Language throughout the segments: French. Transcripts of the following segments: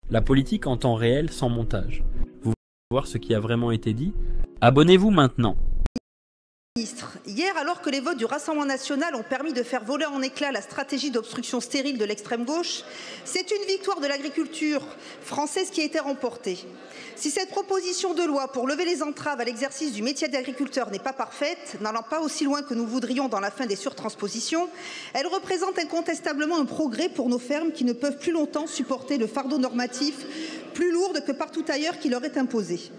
La politique en temps réel sans montage. Vous voulez voir ce qui a vraiment été dit? Abonnez-vous maintenant. Hier, alors que les votes du Rassemblement national ont permis de faire voler en éclats la stratégie d'obstruction stérile de l'extrême gauche, c'est une victoire de l'agriculture française qui a été remportée. Si cette proposition de loi pour lever les entraves à l'exercice du métier d'agriculteur n'est pas parfaite, n'allant pas aussi loin que nous voudrions dans la fin des surtranspositions, elle représente incontestablement un progrès pour nos fermes qui ne peuvent plus longtemps supporter le fardeau normatif plus lourd que partout ailleurs qui leur est imposé.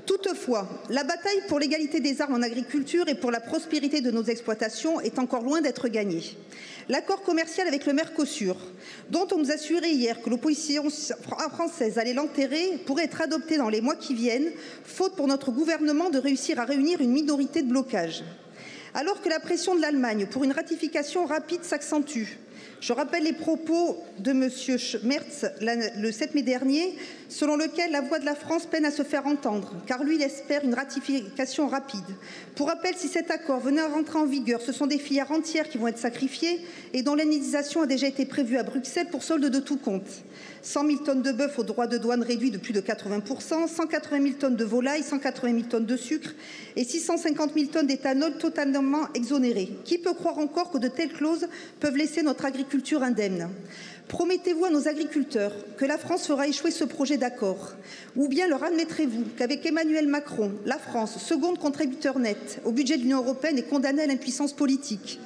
Toutefois, la bataille pour l'égalité des armes en agriculture et pour la prospérité de nos exploitations est encore loin d'être gagnée. L'accord commercial avec le Mercosur, dont on nous assurait hier que l'opposition française allait l'enterrer, pourrait être adopté dans les mois qui viennent, faute pour notre gouvernement de réussir à réunir une minorité de blocage. Alors que la pression de l'Allemagne pour une ratification rapide s'accentue, je rappelle les propos de M. Merz le 7 mai dernier, selon lequel la voix de la France peine à se faire entendre, car lui, il espère une ratification rapide. Pour rappel, si cet accord venait à rentrer en vigueur, ce sont des filières entières qui vont être sacrifiées et dont l'indemnisation a déjà été prévue à Bruxelles pour solde de tout compte. 100 000 tonnes de bœuf au droit de douane réduit de plus de 80%, 180 000 tonnes de volailles, 180 000 tonnes de sucre et 650 000 tonnes d'éthanol totalement exonérées. Qui peut croire encore que de telles clauses peuvent laisser notre agriculture indemne? Promettez-vous à nos agriculteurs que la France fera échouer ce projet d'accord? Ou bien leur admettrez-vous qu'avec Emmanuel Macron, la France, second contributeur net au budget de l'Union européenne, est condamnée à l'impuissance politique?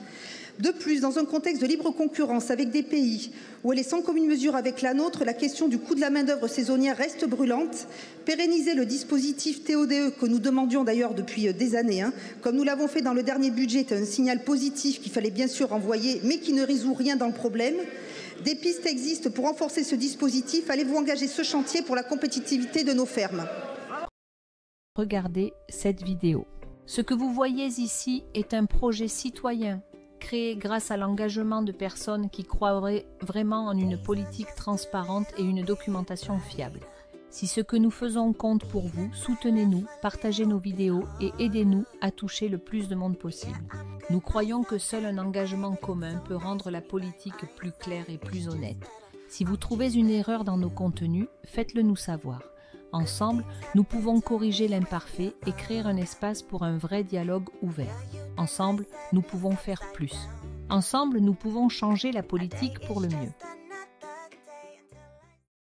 De plus, dans un contexte de libre concurrence avec des pays où elle est sans commune mesure avec la nôtre, la question du coût de la main-d'œuvre saisonnière reste brûlante. Pérenniser le dispositif TODE que nous demandions d'ailleurs depuis des années, comme nous l'avons fait dans le dernier budget, est un signal positif qu'il fallait bien sûr envoyer, mais qui ne résout rien dans le problème. Des pistes existent pour renforcer ce dispositif. Allez-vous engager ce chantier pour la compétitivité de nos fermes? Regardez cette vidéo. Ce que vous voyez ici est un projet citoyen créé grâce à l'engagement de personnes qui croiraient vraiment en une politique transparente et une documentation fiable. Si ce que nous faisons compte pour vous, soutenez-nous, partagez nos vidéos et aidez-nous à toucher le plus de monde possible. Nous croyons que seul un engagement commun peut rendre la politique plus claire et plus honnête. Si vous trouvez une erreur dans nos contenus, faites-le nous savoir. Ensemble, nous pouvons corriger l'imparfait et créer un espace pour un vrai dialogue ouvert. Ensemble, nous pouvons faire plus. Ensemble, nous pouvons changer la politique pour le mieux.